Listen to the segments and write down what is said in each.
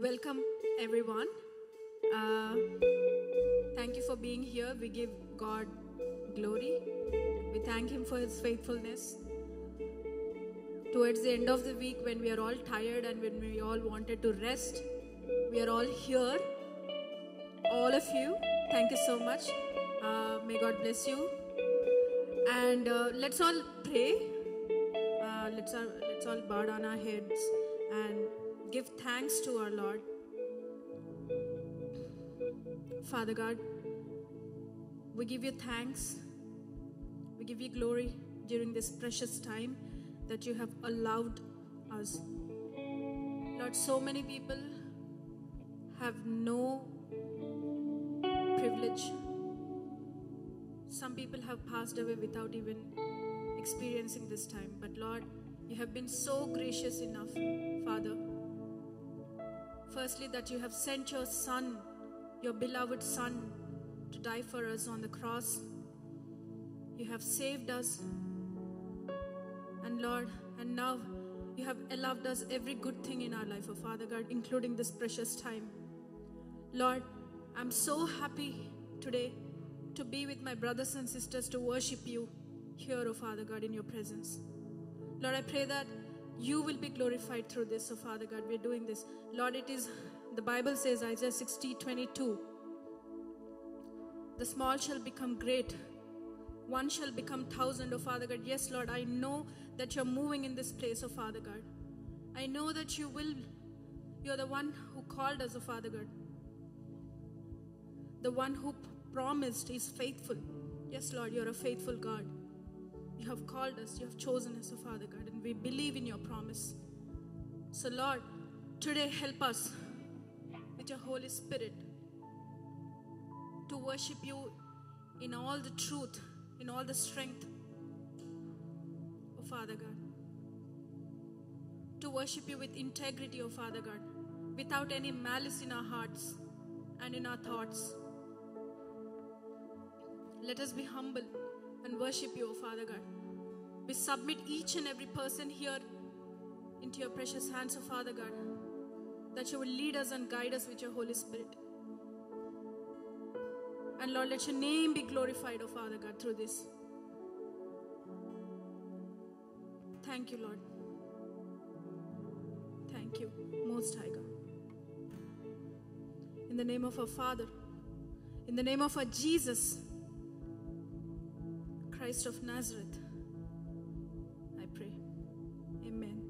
Welcome everyone. Uh, Thank you for being here. We give God glory. We thank Him for His faithfulness. Towards the end of the week, when we are all tired and when we all wanted to rest, we are all here. All of you, thank you so much. May God bless you. And let's all pray. Let's all bow down our heads and give thanks to our Lord. Father God, we give you thanks. We give you glory during this precious time that you have allowed us. Lord, so many people have no privilege. Some people have passed away without even experiencing this time. But Lord, you have been so gracious enough, Father. Firstly, that you have sent your Son, your beloved Son, to die for us on the cross. You have saved us. And Lord, and now you have allowed us every good thing in our life, oh Father God, including this precious time. Lord, I'm so happy today to be with my brothers and sisters to worship you here, oh Father God, in your presence. Lord, I pray that you will be glorified through this, oh Father God. We're doing this. Lord, it is, the Bible says, Isaiah 60:22, the small shall become great. One shall become 1,000, oh Father God. Yes, Lord, I know that you're moving in this place, oh Father God. I know that you will. You're the one who called us, oh Father God. The one who promised is faithful. Yes, Lord, you're a faithful God. You have called us, you have chosen us, oh Father God, and we believe in your promise. So Lord, today help us with your Holy Spirit to worship you in all the truth, in all the strength, oh Father God. To worship you with integrity, oh Father God, without any malice in our hearts and in our thoughts. Let us be humble and worship you, O Father God. We submit each and every person here into your precious hands, O Father God, that you will lead us and guide us with your Holy Spirit. And Lord, let your name be glorified, O Father God, through this. Thank you, Lord. Thank you, Most High God. In the name of our Father, in the name of our Jesus Christ of Nazareth, I pray. Amen.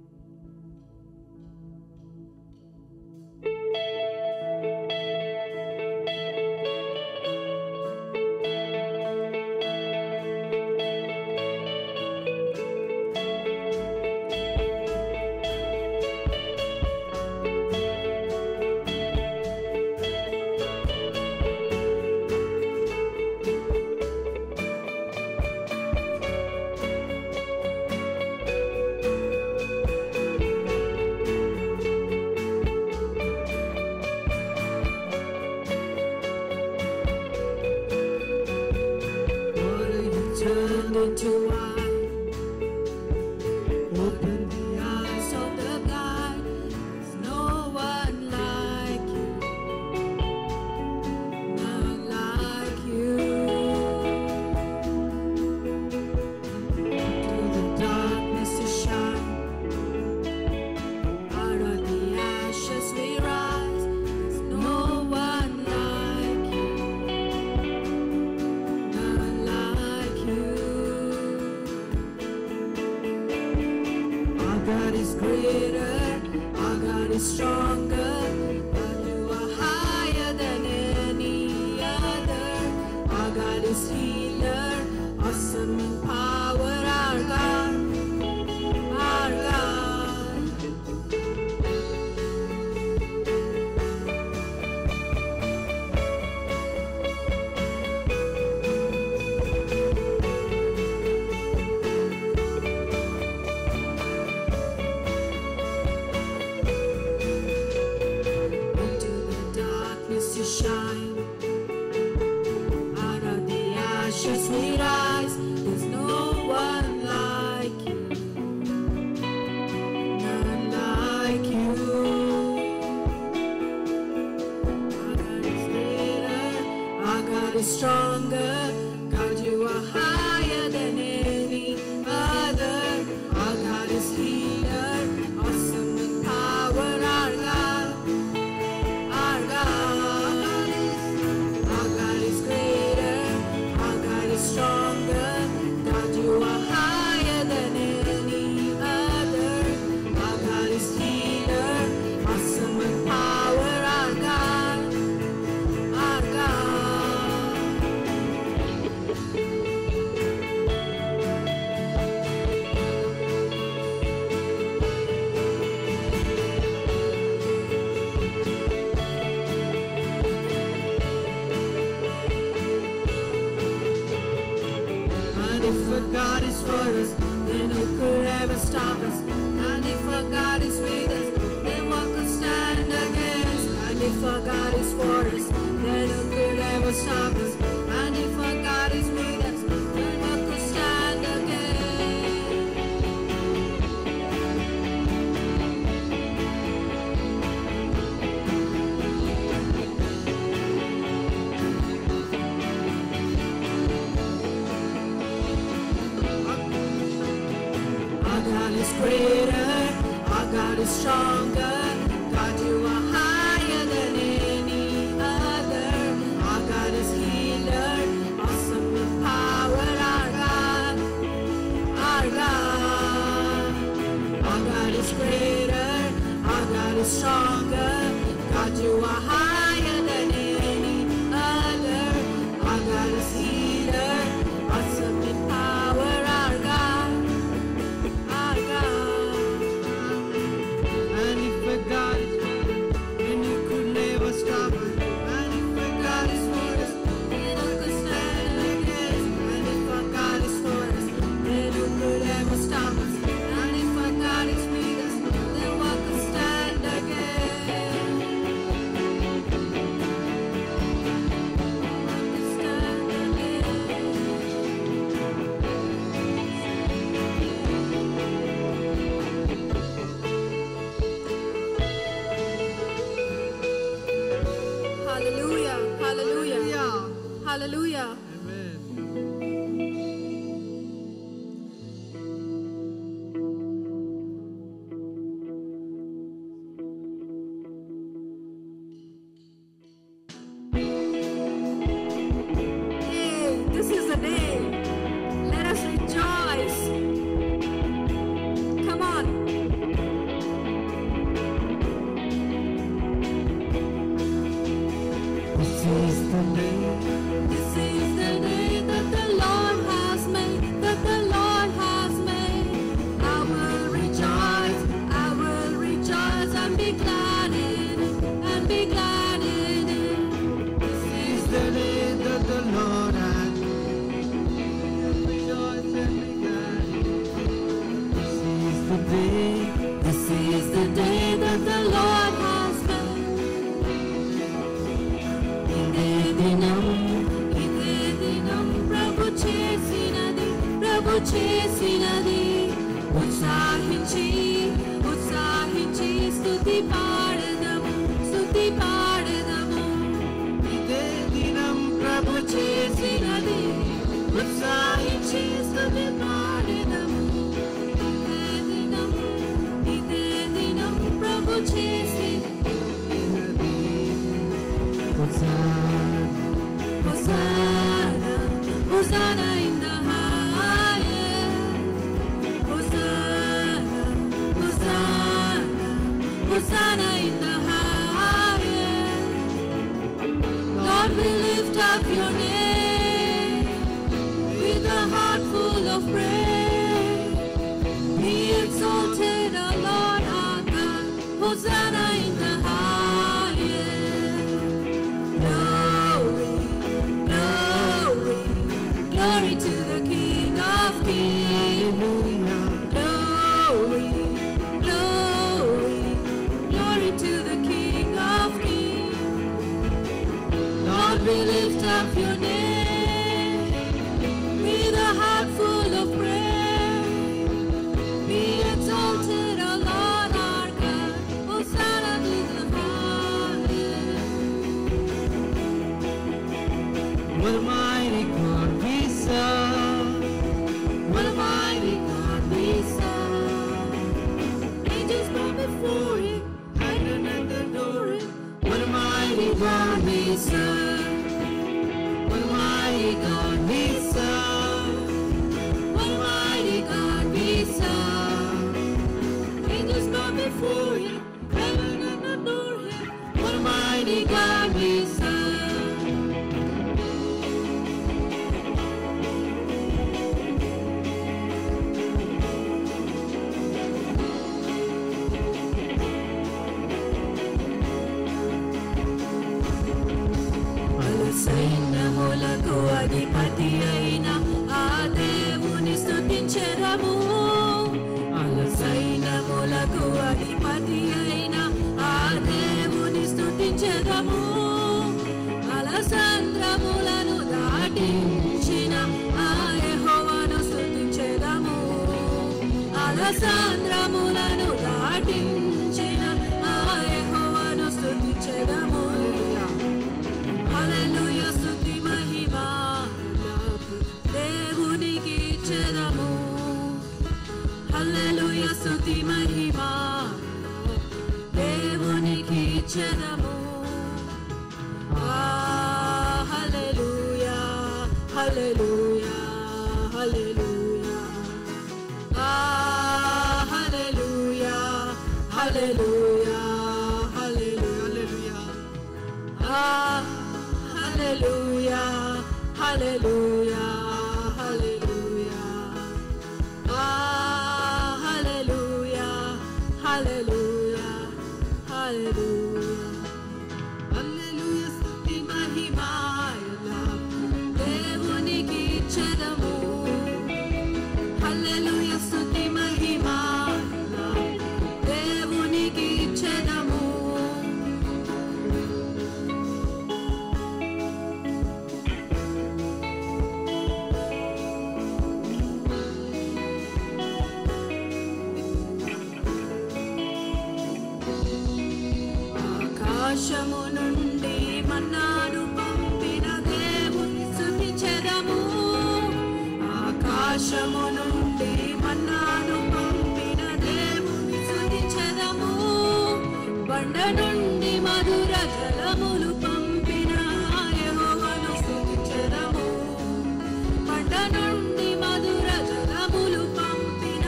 Into wine, open the eyes of the blind. There's no one like you, none like you. Into the darkness to shine, out of the ashes we rise. There's no one like you, none like you. God is greater, our God is stronger, but you are higher than any other. Our God is healer, awesome in power, our God, our God. To shine, out of the ashes we rise. There's no one like you, none like you. is stronger. God, you are higher than any other. Our God is healer, awesome in power. Our God, our God. Our God is greater. Our God is stronger. God, you are higher than any other. Our God is healer, awesome in power. Our God, our God. And if our God is for us, then who could ever stop us? And if our God is with us, then what could stand against? And if our God is for us, then who could ever stop us? And if our God is with us, then what could stand against? Our God is greater, our God is stronger. God, you are higher than any other. Our God is healer, awesome in power. Our God, our God. Our God is greater, our God is stronger. God, you are higher than any other. Our God is healer, awesome in power. Our God, our God. And if a God is with us, then you could never stop us. And if a God is for us, then who could stand against? And if our God is for us, then who could ever stop us? And if our God is with us, then what could stand against? What could stand against? Hallelujah, hallelujah, hallelujah. Hey, this is the day. Let us rejoice. Come on. This is the day. This is the day that the Lord has made, that the Lord has made. I will rejoice and be glad in it, and be glad in it. This is the day that the Lord has made. Rejoice and be glad. This is the day. This is the day that the Lord has made. ఇదే దినం ప్రభు చేసినది ఉత్సాహించి స్తుతి పాడదము ఇదే దినం ప్రభు చేసినది ఉత్సాహించి స్తుతి పాడదము ఇదే దినం ప్రభు చేసినది Hosanna in the highest. Hosanna in the highest. Lord, we lift up your name with a heart full of praise. Be exalted, O Lord our God. Hosanna in the highest. Glory, glory, glory to the King of Kings. Glory, glory, glory to the King of Kings. Lord, we lift up your name with a heart full of praise. Be exalted, O Lord our God. Hosanna to the highest. Well, we serve. What a mighty God we serve. What a mighty God we serve. Angels bow before Him, heaven and adore Him. What a mighty God we serve. సైన్యములకు అధిపతి అయిన ఆ దేవుని స్తుతించెదము. సైన్యములకు అధిపతి అయిన ఆ దేవుని స్తుతించెదము. అలసంద్రములను దాటించిన ఆ యెహోవాను స్తుతించెదము. అలసంద్రములను దాటించిన ఆ యెహోవాను స్తుతించెదము. హల్లెలూయా స్తుతి మహిమ దేవునికి ఇచ్చెదము. హల్లెలూయా స్తుతి మహిమ దేవునికి ఇచ్చెదము. హల్లెలూయా హల్లెలూయా హల్లెలూయా హల్లెలూయా హల్లెలూయా హల్లెలూయా హల్లెలూయా హల్లెలూయా హల్లెలూయా హల్లెలూయా హల్లెలూయా హల్లెలూయా హల్లెలూయా స్తుతి మహిమ దేవునికి ఇచ్చెదము. హల్లెలూయా స్తుతి మహిమ దేవునికి ఇచ్చెదము. ఆకాశము నుండి మన్నాను పంపిన దేవుని స్తుతించెదము. ఆకాశము నుండి మన్నాను పంపిన దేవుని స్తుతించెదము. బండ నుండి మధుర జలములు పంపిన యెహోవాను స్తుతించెదము. బండ నుండి మధుర జలములు పంపిన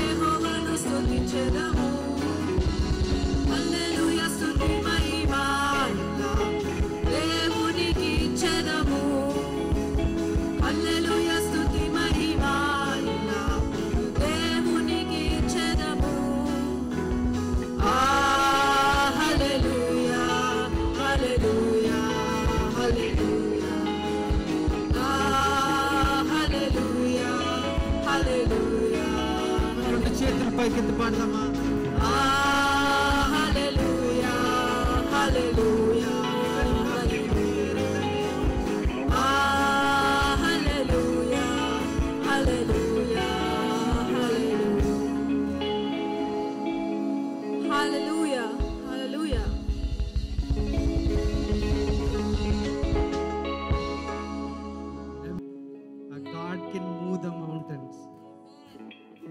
యెహోవాను స్తుతించెదము. హల్లెలూయా స్తుతి మహిమ దేవునికి ఇచ్చెదము. హల్లెలూయా స్తుతి మహిమ దేవునికి ఇచ్చెదము. హల్లెలూయా హల్లెలూయా హల్లెలూయా హల్లెలూయా హల్లెలూయా. రెండు చేతులు పైకెత్తి పాడదామా? హల్లెలూయా హల్లెలూయా హల్లెలూయా హల్లెలూయా హల్లెలూయా హల్లెలూయా. God can move the mountains.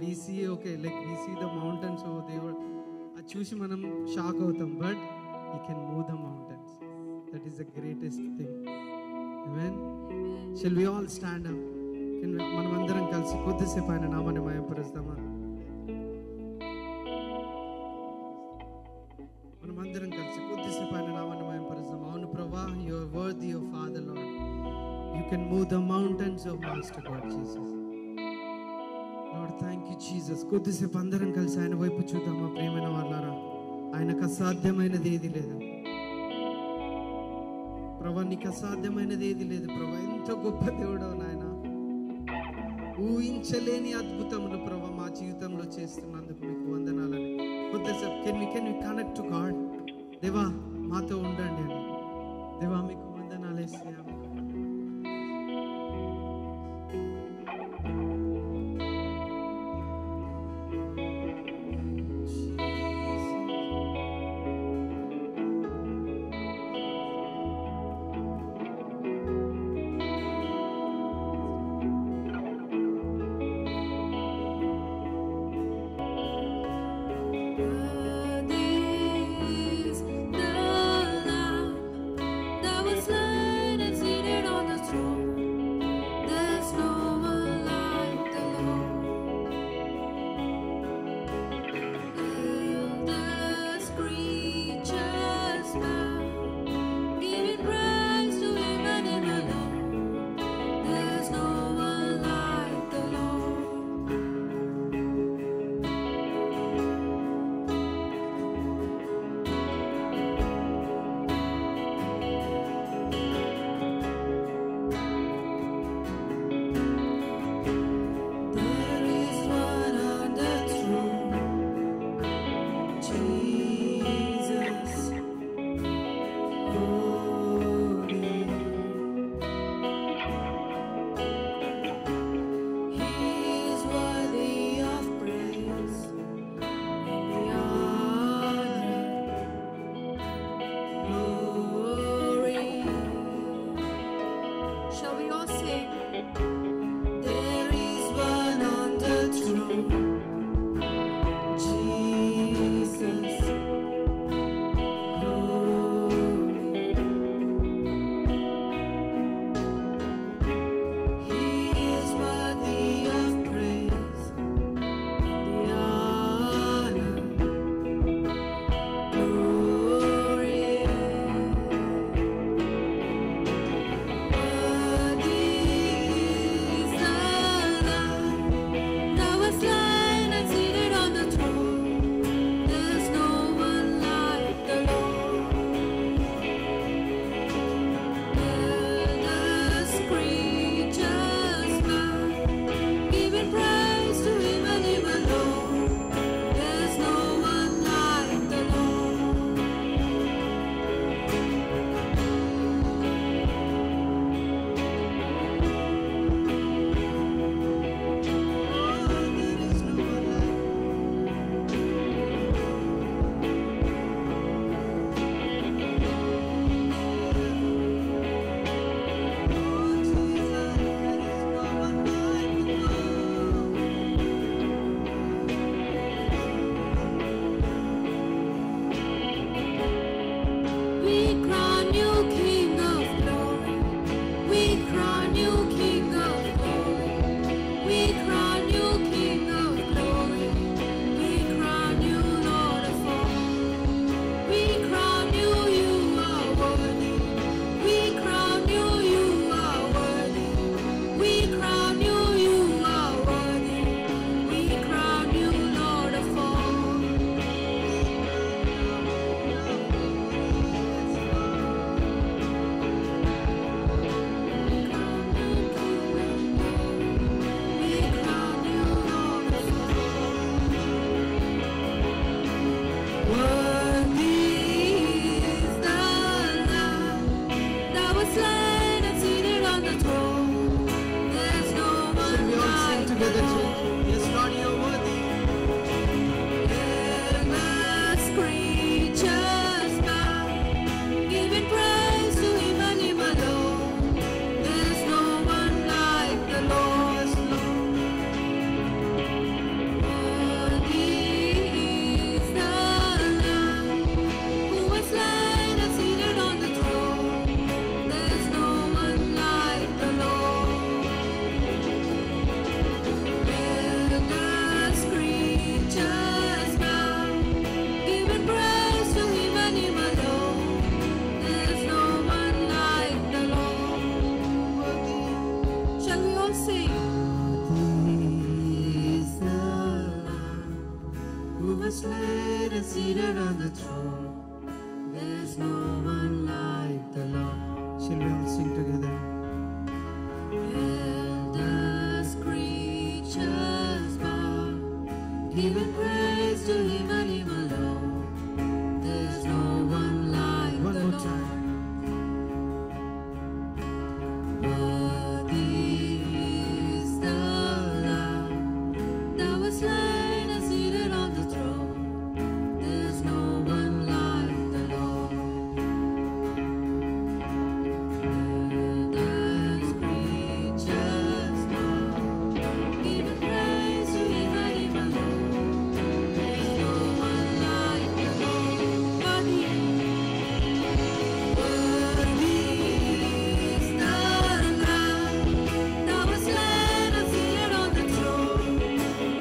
We see, okay, like we see the mountains over there. అది చూసి మనం షాక్ అవుతాం, but He can move the mountains. That is the greatest thing. Amen. Shall we all stand up? మనం అందరం కలిసి కొద్దిసేపు ఆయన నామాన్ని మహిమపరుస్తామా? మనం అందరం కలిసి కొద్దిసేపు ఆయన నామాన్ని మహిమపరుస్తాం. అవును ప్రభా, you are worthy, O Father Lord. You can move the mountains, O Master God Jesus. Lord, thank you Jesus. కొద్దిసేపు అందరం కలిసి ఆయన వైపు చూద్దామా ప్రియమైన వాళ్ళారా? ఆయనకు అసాధ్యమైనది ఏది లేదు ప్రభా. నీకు అసాధ్యమైనది ఏది లేదు ప్రభా. ఎంత గొప్ప దేవుడో నాయన. ఊహించలేని అద్భుతములు ప్రభా మా జీవితంలో చేస్తున్నందుకు మీకు వందనాలని. కొద్దిసేపు can we connect to God. దేవా మాతో ఉండండి అని. దేవా మీకు వందనాలు యేసయ్యా. King of glory. We crown you King of glory. We crown you King of glory. We crown you Lord of all. We crown you, you are worthy. We crown you, you are worthy. We crown you, you are worthy. We crown you Lord of all. We crown you Lord of all. Worthy is the Lamb that was slain and seated on the throne. There's no one Shall we all sing like the together, Lord. church? Yes, Lord, you're worthy. Endless creatures bow, giving praise to Him and Him alone. There's no one like the Lord. Worthy is the Lamb who was slain and seated on the throne. There's no one like the Lord. Endless creatures bow, giving praise to Him and Him alone. There's no one like the Lord. Shall we all sing? Is the Lamb who was slain and seated on the throne. There's no one like the Lord. Shall we all sing together? Endless creatures bow, giving praise to Him and Him alone. There's no one like One the more Lord. time. Worthy is the Lamb that was slain and seated on the throne. There's no one like the Lord. Endless creatures bow, giving praise to Him and Him alone. There's no one like the Lord. Worthy is the Lamb that was slain and seated on the throne.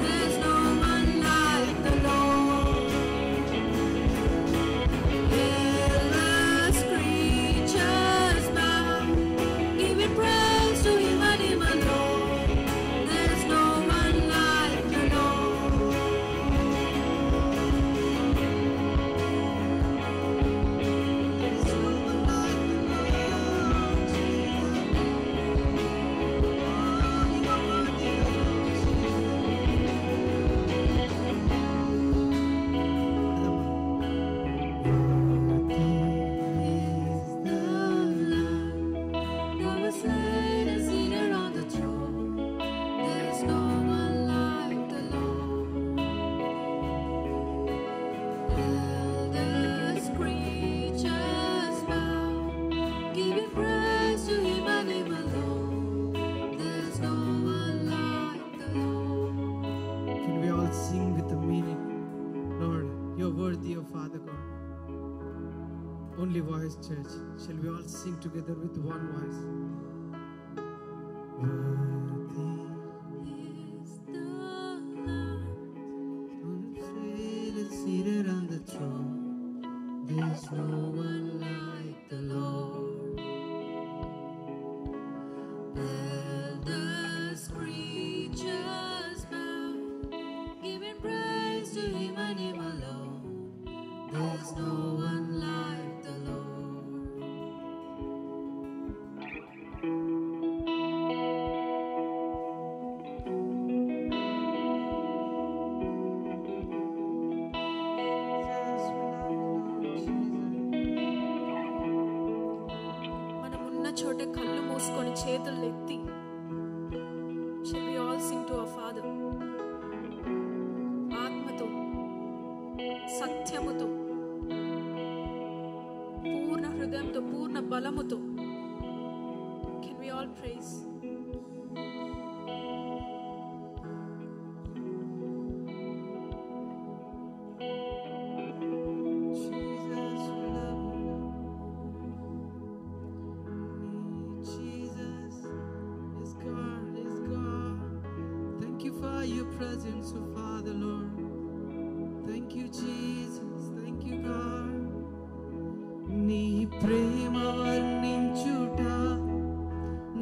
There's no one like the Lord. Endless creatures bow, giving praise to Him and Him alone. There's no one like the Lord. Is the Lamb that was slain and seated on the throne. There's no one like the Lord. Endless creatures bow, giving praise to Him and Him alone. There's no one like the Lord. Can we all sing with the meaning? Lord, you're worthy, O Father God. Only voice, church. Shall we all sing together with one voice? Worthy, Is the Lamb unafraid and seated on the throne. There's no one like the Lord. Endless creatures bow, giving praise to Him and Him alone. There's no one like the Lord. మనమున్న చోటే కళ్ళు మూసుకొని చేతులు ఎత్తి shall we all sing to our Father ఆత్మతో సత్యముతో పూర్ణ హృదయంతో పూర్ణ బలముతో can we all praise Jesus, we love you. presence, oh Father, Lord. Thank you, Jesus. Thank you, God. నీ ప్రేమ వర్ణించుట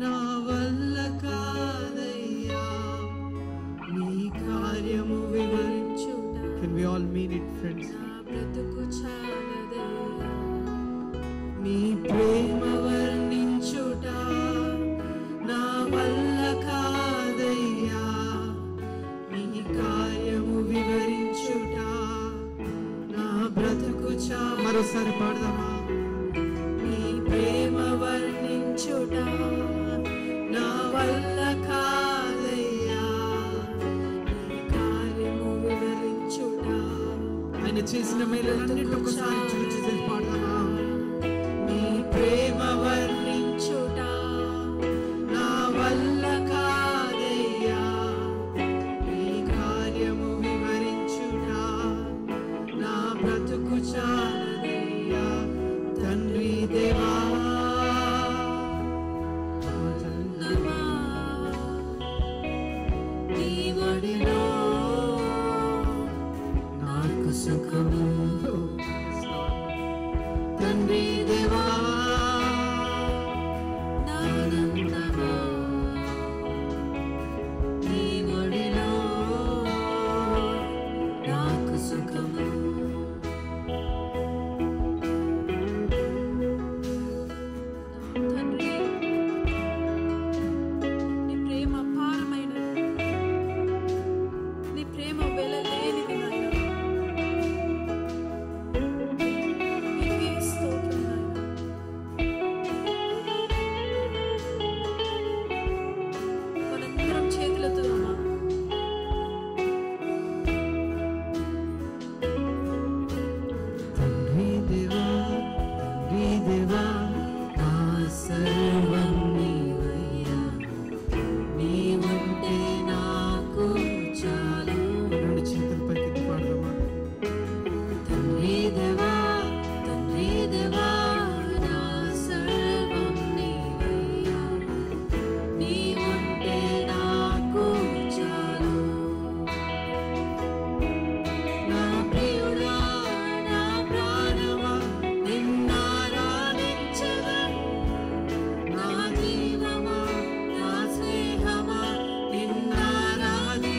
నా వల్ల కాదయ్యా, నీ కార్యము వివరించుట. Can we all mean it, friends? నా బ్రతుకు చాలదయ్యా, నీ ప్రేమ వర్ణించుట నా వల్ల కాదయ్యా, నీ కార్యము వివరించుట నా బ్రతుకు మరోసారి పాడదామా? నీ ప్రేమ వర్ణించుట నా వల్ల కాదయ్యా, నీ కార్యము వివరించుట. ఆయన చేసిన మేలన్నిటి ఒకసారి చూసి పాడదామా? నీ ప్రేమ వర్ణించుట నా వల్ల కాదయ్యా, నీ కార్యము వివరించుట నా బ్రతుకు చాలదయ్యా. తండ్రి దేవా, నీ ఒడిలో నాకు సుఖము. తండ్రి దేవా, నానందమా, నీ ఒడిలో నాకు సుఖము. తండ్రి, నీ ప్రేమ అపారమైనది, నీ ప్రేమ వెలలేనిది నాయనా. నీకే స్తోత్రం నాయనా. మనందరం చేతులెత్తుదామా? తండ్రి దేవా, తండ్రి దేవా, నా సర్వం నీవయ్యా, నీవుంటే నాకు చాలు. రెండు చేతుల పైకి పాడదామా? తండ్రి దేవా, తండ్రి దేవా, నా సర్వం నీవయ్యా, నీవుంటే నాకు చాలు. నా ప్రియుడా, నా ప్రాణమా, నిన్నారాధించెదను. నా జీవమా, నా స్నేహమా, నిన్నారాధించెదను.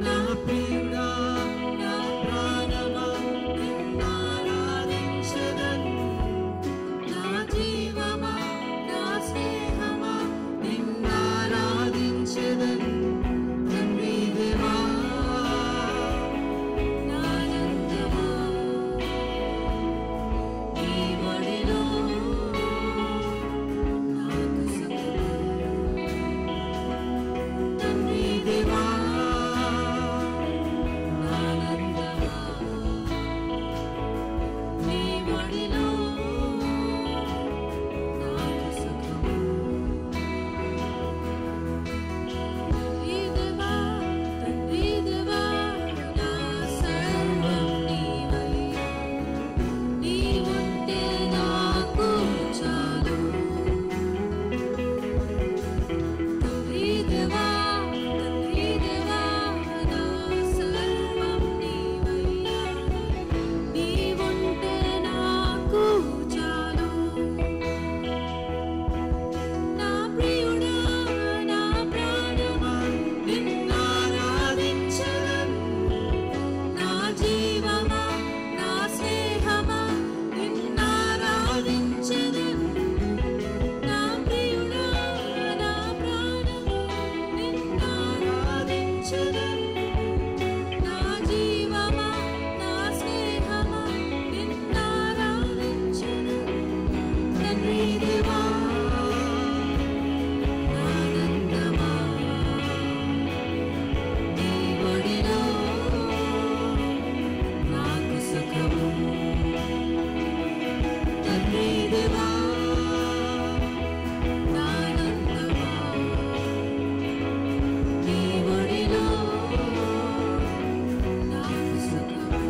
నా ప్రియుడా, నా ప్రాణమా, నిన్నారాధించెదను. నా జీవమా, నా స్నేహమా, నిన్నారాధించెదను. తండ్రి దేవా, నానందమా, నీ ఒడిలో నాకు సుఖము. తండ్రి దేవా, నానందమా, నీ ఒడిలో నాకు సుఖము. తండ్రి దేవా, తండ్రి దేవా, నా సర్వం నీవయ్యా, నీవుంటే నాకు చాలు. తండ్రి దేవా, తండ్రి దేవా, నా సర్వం నీవయ్యా, నీవుంటే నాకు చాలు. నా ప్రియుడా, నా ప్రాణమా, నిన్నారాధించెదను. నా జీవమా, నా స్నేహమా, నిన్నారాధించెదను. నా ప్రియుడా, నా ప్రాణమా, నిన్నారాధించెదను. నా జీవమా, నా స్నేహమా, నిన్నారాధించెదను. తండ్రి దేవా, ఆనందమా, నీ ఒడిలో నాకు సుఖము. తండ్రి దేవా, ఆనందమా, నీ ఒడిలో నాకు సుఖము.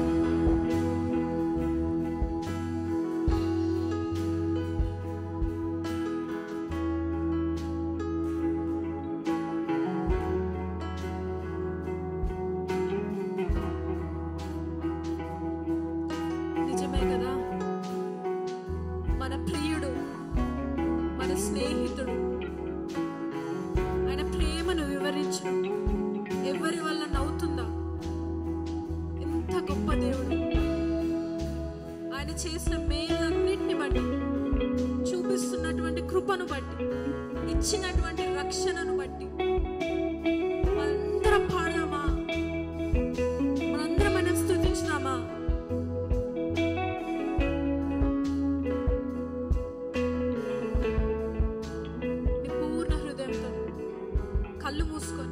ఆయన స్నేహితుడు, ఆయన ప్రేమను వివరించు. ఎవరి వల్ల నవ్వుతుందా? ఎంత గొప్ప దేవుడు! ఆయన చేసిన మేలన్నిటిని బట్టి, చూపిస్తున్నటువంటి కృపను బట్టి, ఇచ్చినటువంటి రక్షణను బట్టి మనందరం పాడదామా? మనందరం మనం స్తుతించుదామా? మీ పూర్ణ హృదయంతో కళ్ళు మూసుకొని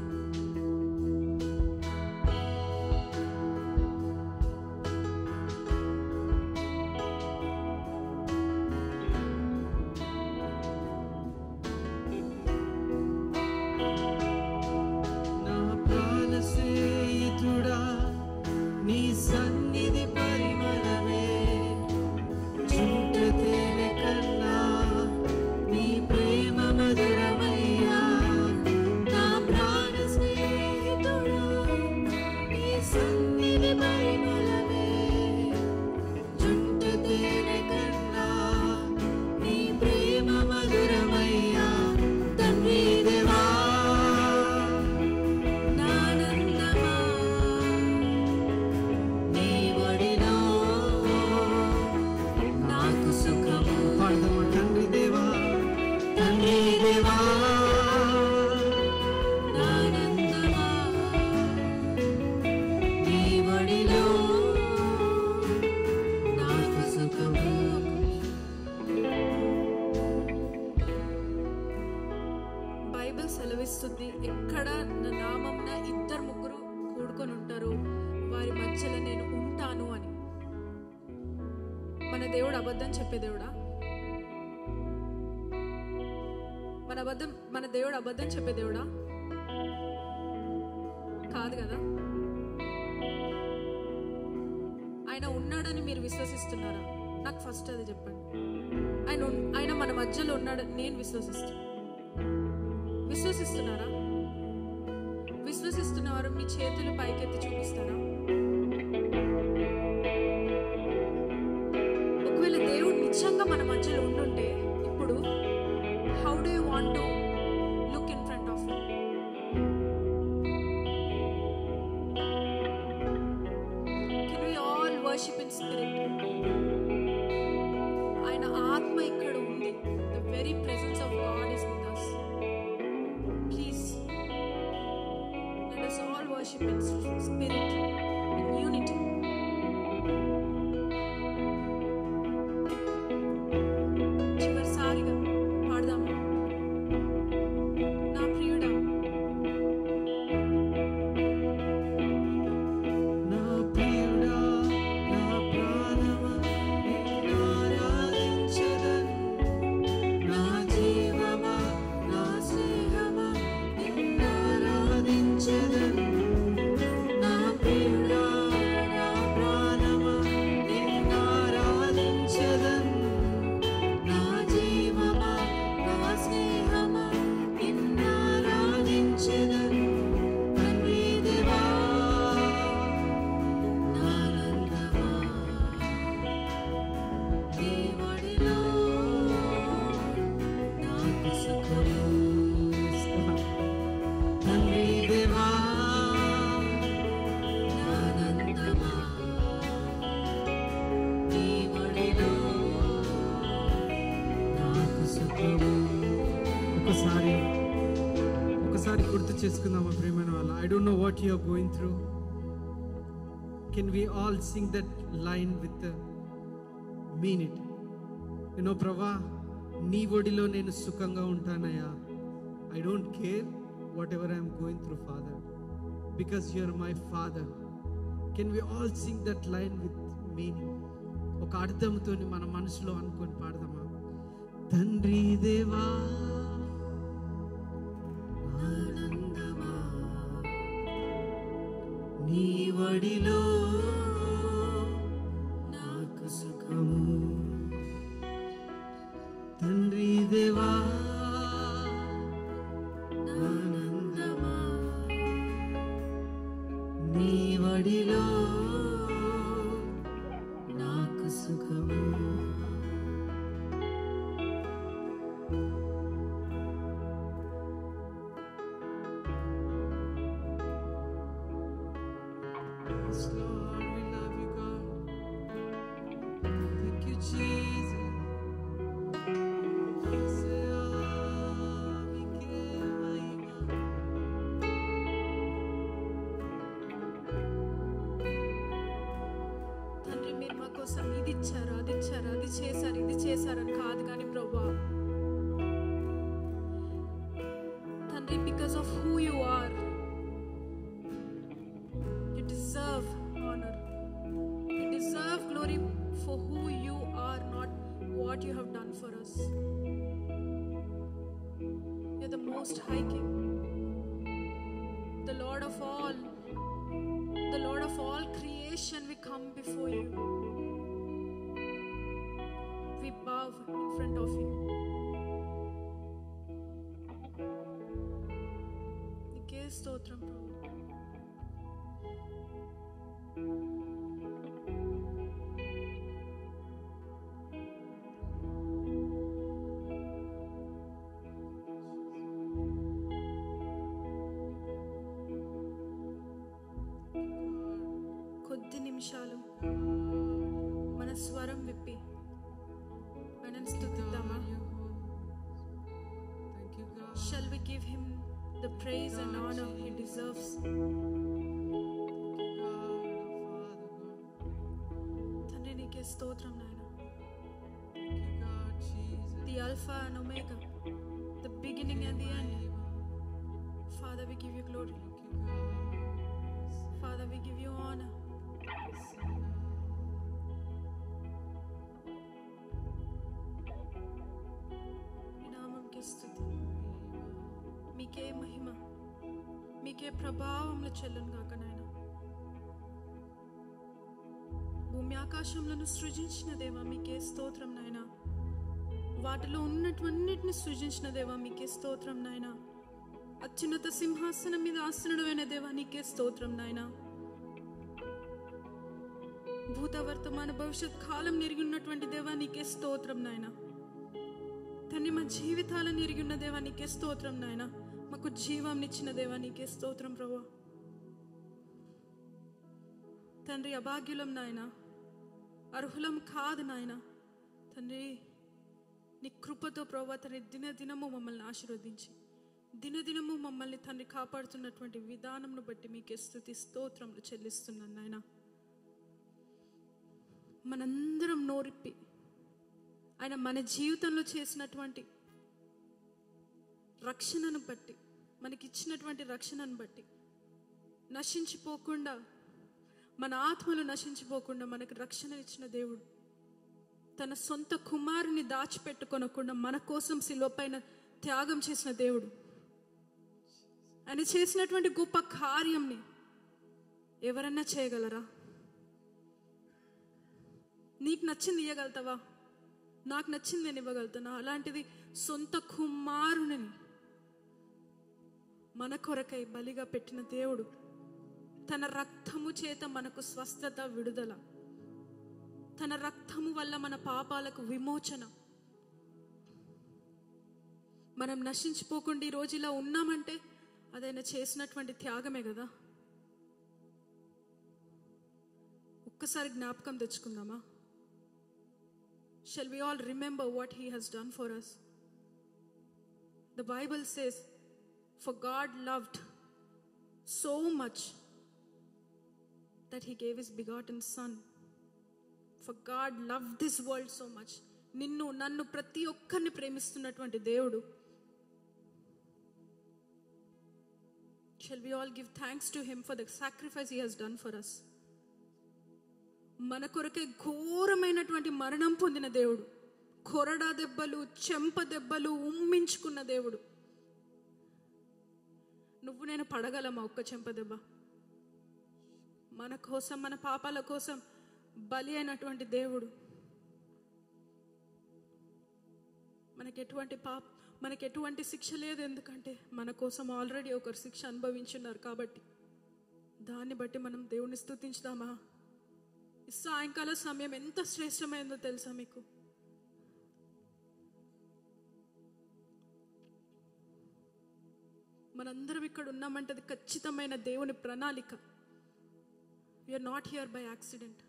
సెలవిస్తుంది, ఎక్కడ నా నామమున ఇద్దరు ముగ్గురు కూడుకొని ఉంటారు వారి మధ్యలో నేను ఉంటాను అని. మన దేవుడు అబద్ధం చెప్పే దేవుడా? మన దేవుడు అబద్ధం చెప్పే దేవుడా? కాదు కదా. ఆయన ఉన్నాడని మీరు విశ్వసిస్తున్నారా? నాకు ఫస్ట్ అది చెప్పండి. ఆయన మన మధ్యలో ఉన్నాడని నేను విశ్వసిస్తున్నారా? విశ్వసిస్తున్నవారు మీ చేతులు పైకెత్తి చూపిస్తారా? ఒకవేళ దేవుడు నిజంగా మన మధ్యలో ఉండుంటే ఇప్పుడు how do you want to look in front of him? Can we all worship in spirit? ఆయన ఆత్మ ఇక్కడ ఉంది. The very presence of God is with us. Please let us all worship in spirit, in unity. చివరిసారిగా పాడదామా? నా ప్రియుడా, నా ప్రియుడా, నా ప్రాణమా నిన్ను ఆరాధించెదను. నా జీవమా, నా స్నేహమా నిన్ను ఆరాధించెదను. నా ప్రియుడా, నా ప్రాణమా నిన్ను ఆరాధించెదను. నా జీవమా, నా స్నేహమా నిన్ను ఆరాధించెదను. తండ్రి దేవా, నా ఆనందమా, నీ ఒడిలో నాకు సుఖము. తండ్రి దేవా, నా ఆనందమా, నీ ఒడిలో నాకు సుఖము. ఒకసారి గుర్తు చేసుకుందామా ప్రియమైన వాళ్ళ? I don't know what you are going through. Can we all sing that line with mean it? You know ప్రభా, నీ ఒడిలో నేను సుఖంగా ఉంటానయ్యా. I don't care whatever I'm going through father, because you are my father. Can we all sing that line with meaning? ఒక అర్థంతో మన మనసులో అనుకొని పాడదామా? తండ్రి దేవా, ఆనందమా, నీ ఒడిలో నాకు సుఖము. తండ్రి దేవా, ఆనందమా, నీ ఒడిలో నాకు సుఖము. తండ్రి మీరు మా కోసం ఇది ఇచ్చారు, అది ఇచ్చారు, అది చేశారు, ఇది చేశారని కాదు కానీ ప్రభా తండ్రి, because of who you are you deserve honour, you deserve glory for who you are, not what you have done for us. You're the most high king, the Lord of all, the Lord of all creation. We come before you, we bow in front of you. నీకే స్తోత్రం ప్రభు. కొద్ది నిమిషాలు మన స్వరం విప్పి ఆయనను స్తుతిద్దామా? Shall we give him the praise and honor he deserves? తండ్రి నీకే స్తోత్రం నాయన. The Alpha and Omega, the beginning and the end. Father, we give you glory. Father, we give you honor. నీ నామంకే స్తుతి, మీకే మహిమ, మీకే ప్రభావములు చెల్లును గాక నాయన. భూమి ఆకాశములను సృజించిన దేవా మీకే స్తోత్రం నాయన. వాటిలో ఉన్నటువన్నిటిని సృజించిన దేవా మీకే స్తోత్రం నాయన. అత్యున్నత సింహాసనం మీద ఆసనుడైన దేవా నీకే స్తోత్రం నాయన. భూత వర్తమాన భవిష్యత్ కాలం నెరిగి ఉన్నటువంటి దేవా నీకే స్తోత్రం నాయన. తండ్రి మా జీవితాలను ఎరిగి ఉన్న దేవా నీకే స్తోత్రం నాయన. మాకు జీవం ఇచ్చిన దేవా నీకే స్తోత్రం ప్రభువా. తండ్రి అభాగ్యులం నాయన, అర్హులం కాదు నాయన. తండ్రి నీ కృపతో ప్రభువా తండ్రి దినదినము మమ్మల్ని ఆశీర్వదించి దినదినము మమ్మల్ని తండ్రి కాపాడుతున్నటువంటి విధానంను బట్టి మీకే స్తుతి స్తోత్రములు చెల్లిస్తున్నాను నాయన. మనందరం నోరిప్పి ఆయన మన జీవితంలో చేసినటువంటి రక్షణను బట్టి, మనకిచ్చినటువంటి రక్షణను బట్టి నశించిపోకుండా, మన ఆత్మలు నశించిపోకుండా మనకు రక్షణ ఇచ్చిన దేవుడు, తన సొంత కుమారుని దాచిపెట్టుకొనకుండా మన కోసం శిలువపైన త్యాగం చేసిన దేవుడు, ఆయన చేసినటువంటి గొప్ప కార్యంని ఎవరన్నా చేయగలరా? నీకు నచ్చింది ఇవ్వగలుగుతావా? నాకు నచ్చింది నేను ఇవ్వగలుగుతానా? అలాంటిది సొంత కుమారుని మన కొరకై బలిగా పెట్టిన దేవుడు, తన రక్తము చేత మనకు స్వస్థత, విడుదల, తన రక్తము వల్ల మన పాపాలకు విమోచన. మనం నశించిపోకుండా ఈ రోజు ఇలా ఉన్నామంటే అదైనా చేసినటువంటి త్యాగమే కదా. ఒక్కసారి జ్ఞాపకం తెచ్చుకుందామా? Shall we all remember what he has done for us? The Bible says, for God loved so much that he gave his begotten son. For God loved this world so much. నిన్ను నన్ను ప్రతి ఒక్కరిని ప్రేమిస్తున్నటువంటి దేవుడు. Shall we all give thanks to him for the sacrifice he has done for us? మన కొరకే ఘోరమైనటువంటి మరణం పొందిన దేవుడు, కొరడా దెబ్బలు, చెంప దెబ్బలు ఉమ్మించుకున్న దేవుడు. నువ్వు నేను పడగలమా ఒక్క చెంప దెబ్బ? మన కోసం, మన పాపాల కోసం బలి అయినటువంటి దేవుడు. మనకి ఎటువంటి శిక్ష లేదు, ఎందుకంటే మన కోసం ఆల్రెడీ ఒకరు శిక్ష అనుభవించున్నారు కాబట్టి. దాన్ని బట్టి మనం దేవుని స్తుతించుదామా? ఈ సాయంకాల సమయం ఎంత శ్రేష్టమైందో తెలుసా మీకు? మనందరం ఇక్కడ ఉన్నామంటే అది ఖచ్చితమైన దేవుని ప్రణాళిక. We are not here by accident.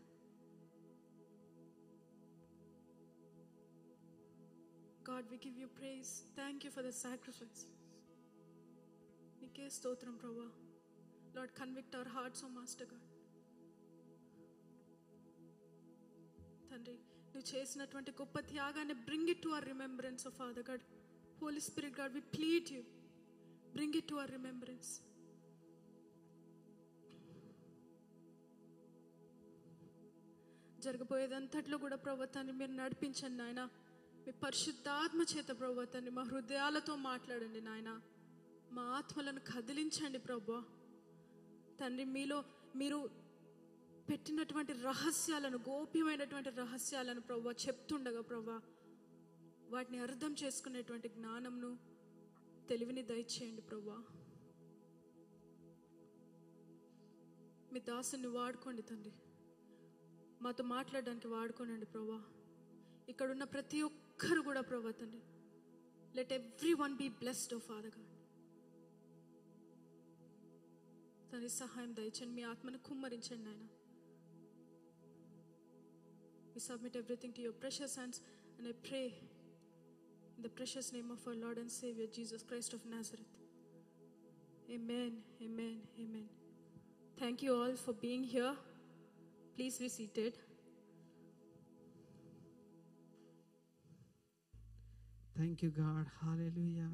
God, we give you praise. Thank you for the sacrifice. నీకే స్తోత్రం ప్రభా. Lord, convict our hearts, O Master God. తండ్రి, నువ్వు చేసినటువంటి గొప్ప త్యాగాన్ని bring it to our remembrance, O Father God. Holy Spirit God, we plead you. Bring it to our remembrance. జరగబోయేదంతట్లో కూడా ప్రభు తండ్రి మీరు నడిపించండి నాయన. మీ పరిశుద్ధాత్మ చేత ప్రభు తండ్రి మా హృదయాలతో మాట్లాడండి నాయన. మా ఆత్మలను కదిలించండి ప్రభు తండ్రి. మీలో మీరు పెట్టినటువంటి రహస్యాలను, గోప్యమైనటువంటి రహస్యాలను ప్రభు చెప్తుండగా ప్రభు వాటిని అర్థం చేసుకునేటువంటి జ్ఞానంను, తెలివిని దయచేయండి ప్రభు. మీ దాసుని వాడుకోండి తండ్రి. మాతో మాట్లాడడానికి వాడుకోనండి ప్రభా. ఇక్కడున్న ప్రతి ఒక్కరు కూడా ప్రభా తండ్రి, let everyone be blessed, oh father God. తండ్రి సహాయం దయచండి, మీ ఆత్మను కుమ్మరించండి నాయన. We submit everything to your precious hands and I pray in the precious name of our Lord and Savior Jesus Christ of Nazareth. Amen, amen, amen. Thank you all for being here. Please be seated. Thank you, God. Hallelujah.